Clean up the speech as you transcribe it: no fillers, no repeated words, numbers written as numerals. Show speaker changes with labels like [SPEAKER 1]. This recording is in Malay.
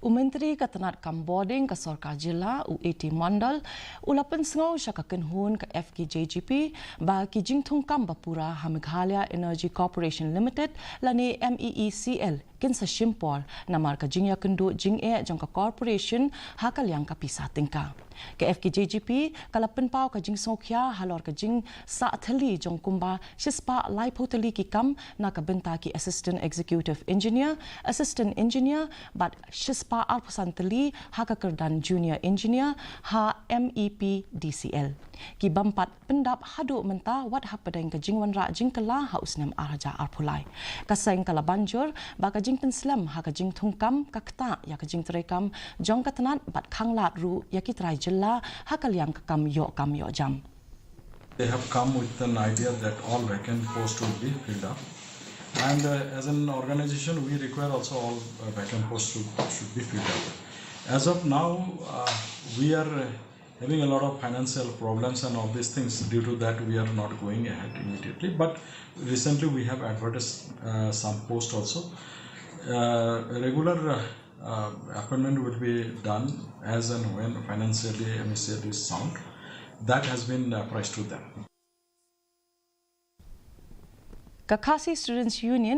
[SPEAKER 1] Menteri Ketenat Kamboding ke Sorkar Jila UAT Mandal ulapan sengau syakakan hun ke FKJGP bagi Thung Pura Meghalaya Energy Corporation Limited lani Meecl kinsa Shimpol Namar ke Jingeh kendu Jingeh jangka corporation hakal yang ke Pisa-Tyngka. Ke FKJGP kalapan pau ke Jing Sorkar halor ke Jing Sa-Thali jong kumba sispa lai poteli ki kam na ke benta ki Assistant Executive Engineer, Assistant Engineer bat sispa alpusan teli haka kerdan Junior Engineer ha MEP DCL. Ki bampat pendap hadu menta wat hapadeng ke Jing wanra Jing kela ha usnam araja alpulai. Kaseng kala banjur baka Jing Pynslem ha ke Jing Thung ka keta ya ke Jing terekam jong ketenat bat khanglat ru ya ki trai jela hakal yang kam yo jam.
[SPEAKER 2] They have come with an idea that all vacant posts will be filled up, and as an organization we require also all vacant posts should be filled up. As of now we are having a lot of financial problems and all these things. Due to that we are not going ahead immediately, but recently we have advertised some posts also. Regular appointment will be done as and when financially MSL is sound. That has been priced to them.
[SPEAKER 1] KHASI Students Union